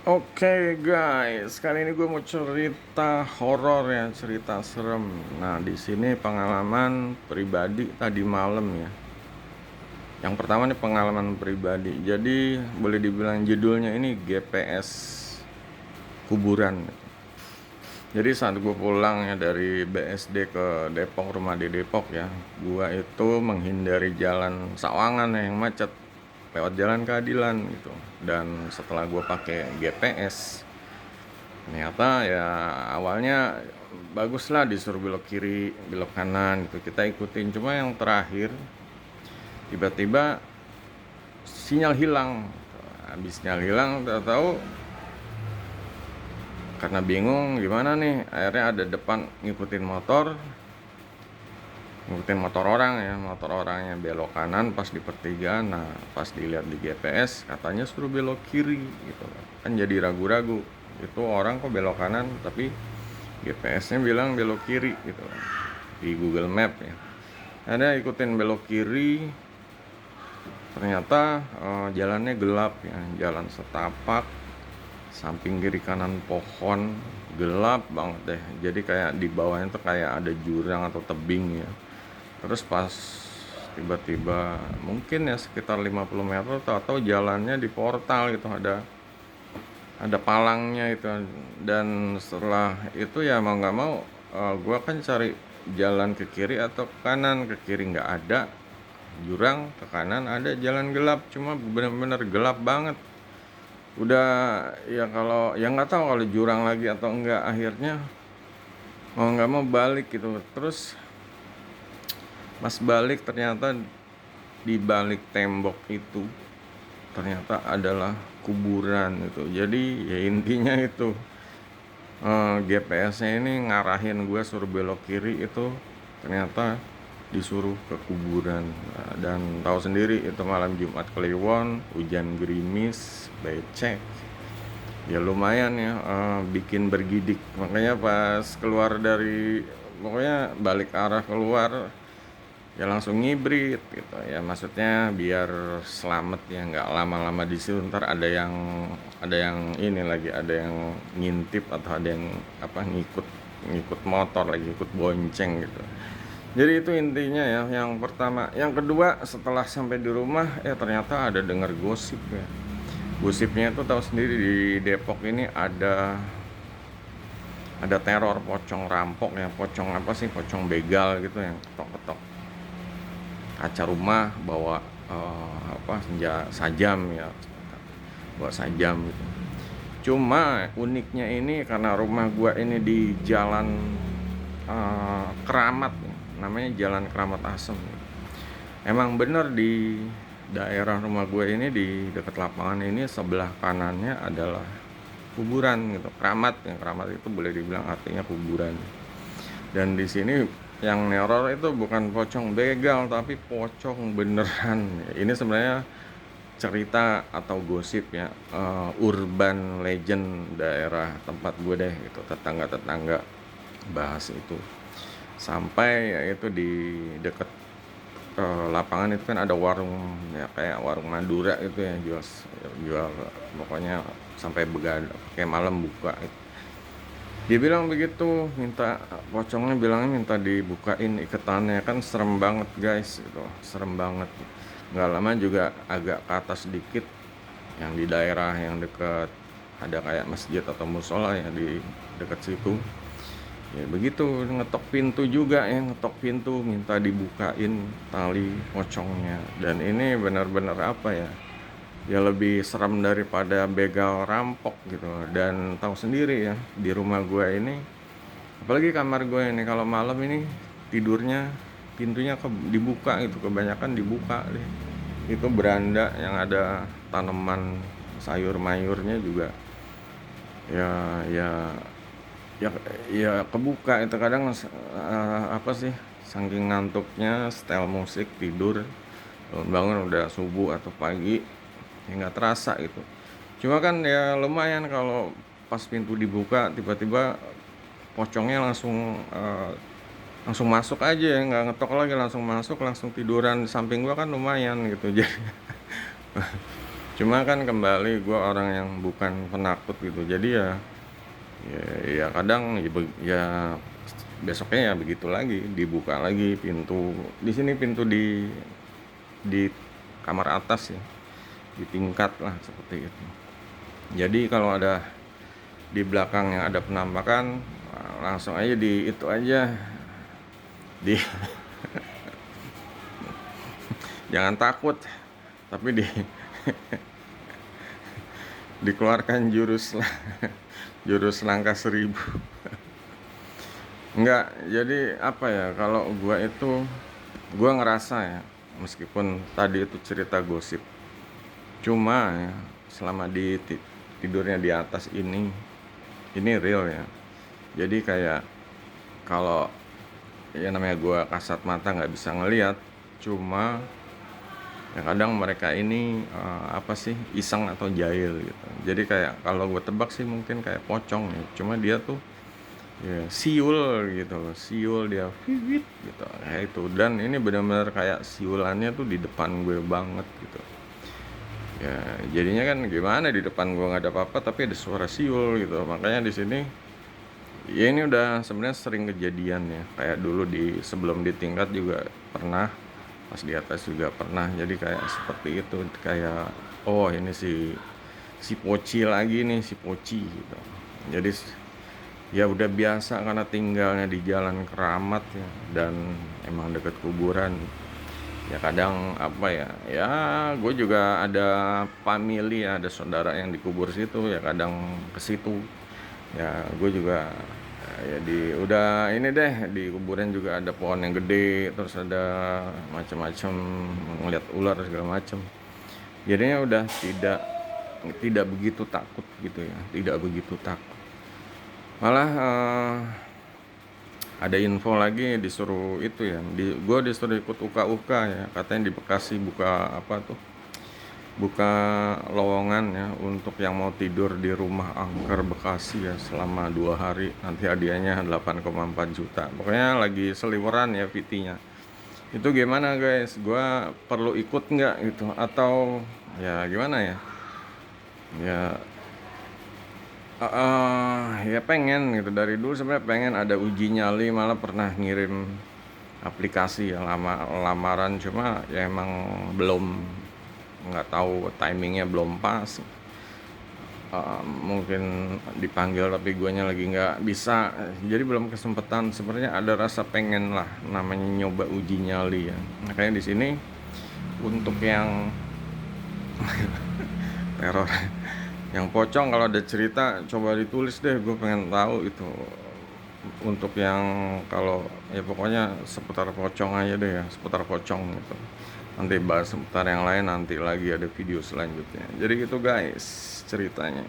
Oke guys, kali ini gue mau cerita horor ya, cerita serem. Nah, di sini pengalaman pribadi tadi malam ya. Yang pertama nih pengalaman pribadi. Jadi boleh dibilang judulnya ini GPS kuburan. Jadi saat gue pulang ya dari BSD ke Depok, rumah di Depok ya, gue itu menghindari jalan Sawangan ya, yang macet, lewat jalan Keadilan gitu. Dan setelah gue pakai GPS, ternyata ya awalnya bagus lah, disuruh belok kiri belok kanan gitu, kita ikutin. Cuma yang terakhir tiba-tiba sinyal hilang. Habis sinyal hilang, tahu karena bingung gimana nih, akhirnya ada depan ngikutin motor orang ya, motor orangnya belok kanan pas di pertigaan. Nah, pas dilihat di GPS katanya suruh belok kiri gitu kan, jadi ragu-ragu, itu orang kok belok kanan tapi GPS-nya bilang belok kiri gitu di Google Map ya. Ada ikutin belok kiri, ternyata jalannya gelap ya, jalan setapak, samping kiri kanan pohon, gelap banget deh. Jadi kayak di bawahnya tuh kayak ada jurang atau tebing ya. Terus pas tiba-tiba mungkin ya sekitar 50 meter, atau jalannya di portal gitu, ada palangnya itu. Dan setelah itu ya mau nggak mau, gue kan cari jalan ke kiri atau ke kanan. Ke kiri nggak ada jurang, ke kanan ada jalan gelap, cuma bener-bener gelap banget. Udah ya, kalau ya nggak tahu kalau jurang lagi atau enggak. Akhirnya mau nggak mau balik gitu. Terus pas balik ternyata di balik tembok itu ternyata adalah kuburan itu. Jadi ya intinya itu, GPS-nya ini ngarahin gue suruh belok kiri, itu ternyata disuruh ke kuburan. Nah, dan tahu sendiri itu malam Jumat Kliwon, hujan gerimis, becek, ya lumayan ya, bikin bergidik. Makanya pas keluar dari, pokoknya balik arah keluar, ya langsung ngibrit gitu ya, maksudnya biar selamat ya, nggak lama-lama di situ. Ntar ada yang ini lagi, ada yang ngintip atau ada yang apa, ngikut ngikut motor lagi, ikut bonceng gitu. Jadi itu intinya ya, yang pertama. Yang kedua, setelah sampai di rumah ternyata ada dengar gosip ya. Gosipnya itu tahu sendiri, di Depok ini ada teror pocong rampok ya, pocong apa sih, pocong begal gitu, yang ketok-ketok kaca rumah, bawa sajam ya, bawa sajam gitu. Cuma uniknya ini, karena rumah gua ini di jalan Keramat ya, namanya Jalan Keramat Asem. Emang bener di daerah rumah gue ini, di dekat lapangan ini, sebelah kanannya adalah kuburan gitu, keramat. Yang keramat itu boleh dibilang artinya kuburan. Dan di sini yang neror itu bukan pocong begal, tapi pocong beneran. Ini sebenarnya cerita atau gosip ya, urban legend daerah tempat gue deh gitu, tetangga-tetangga bahas itu. Sampai ya itu di dekat lapangan itu kan ada warung ya, kayak warung Madura itu ya, jual jual pokoknya sampai begadang, kayak malam buka itu. Dia bilang begitu, minta, pocongnya bilangnya minta dibukain iketannya. Kan serem banget guys itu, serem banget. Nggak lama juga agak ke atas sedikit, yang di daerah yang dekat ada kayak masjid atau musola ya, di dekat situ. Ya begitu, ngetok pintu juga ya, ngetok pintu minta dibukain tali pocongnya. Dan ini benar-benar apa ya, ya lebih serem daripada begal rampok gitu. Dan tahu sendiri ya, di rumah gue ini, apalagi kamar gue ini, kalau malam ini tidurnya pintunya dibuka gitu, kebanyakan dibuka deh. Itu beranda yang ada tanaman sayur mayurnya juga ya, ya ya kebuka itu. Kadang apa sih, saking ngantuknya setel musik tidur, bangun udah subuh atau pagi, ya nggak terasa gitu. Cuma kan ya lumayan kalau pas pintu dibuka tiba-tiba pocongnya langsung masuk aja ya, nggak ngetok lagi, langsung masuk, langsung tiduran di samping gua kan, lumayan gitu. Jadi Cuma kan kembali gue orang yang bukan penakut gitu, jadi ya kadang ya besoknya ya begitu lagi, dibuka lagi pintu. Di sini pintu di kamar atas ya, di tingkat lah seperti itu. Jadi kalau ada di belakangnya ada penampakan, langsung aja di itu aja, di jangan takut, tapi dikeluarkan jurus langkah 1000. Enggak, jadi apa ya, kalau gua ngerasa ya, meskipun tadi itu cerita gosip, cuma ya selama tidurnya di atas ini real ya. Jadi kayak kalau ya namanya gua kasat mata nggak bisa ngelihat, cuma ya kadang mereka ini apa sih, iseng atau jahil gitu. Jadi kayak kalau gue tebak sih mungkin kayak pocong nih, cuma dia tuh ya siul gitu loh, siul dia vivit gitu kayak itu. Dan ini benar-benar kayak siulannya tuh di depan gue banget gitu ya. Jadinya kan gimana, di depan gue nggak ada apa-apa tapi ada suara siul gitu. Makanya di sini ya ini udah sebenarnya sering kejadian ya, kayak dulu sebelum di tingkat juga pernah, pas di atas juga pernah. Jadi kayak seperti itu, kayak oh ini si Poci lagi nih, si Poci gitu. Jadi ya udah biasa karena tinggalnya di Jalan Keramat ya, dan emang deket kuburan. Ya kadang apa ya gue juga ada family, ada saudara yang dikubur situ ya, kadang ke situ ya. Gue juga ya udah ini deh, di kuburan juga ada pohon yang gede, terus ada macam-macam, ngeliat ular segala macam. Jadinya udah tidak begitu takut gitu ya, tidak begitu takut. Malah ada info lagi, disuruh itu ya, gue disuruh ikut UKUK ya, katanya di Bekasi buka apa tuh, buka lowongan ya untuk yang mau tidur di rumah angker Bekasi ya selama 2 hari. Nanti hadiahnya 8,4 juta. Pokoknya lagi seliweran ya VT-nya. Itu gimana guys? Gua perlu ikut nggak gitu? Atau ya gimana ya? Ya ya pengen gitu, dari dulu sebenarnya pengen ada uji nyali, malah pernah ngirim aplikasi ya lamaran, cuma ya emang belum, nggak tahu timingnya belum pas. Mungkin dipanggil tapi guanya lagi nggak bisa, jadi belum kesempatan. Sebenarnya ada rasa pengen lah, namanya nyoba uji nyali ya. Makanya di sini untuk yang teror, yang pocong, kalau ada cerita coba ditulis deh, gue pengen tahu itu. Untuk yang kalau ya pokoknya seputar pocong aja deh ya, seputar pocong gitu. Nanti bahas seputar yang lain nanti lagi ada video selanjutnya. Jadi gitu guys ceritanya.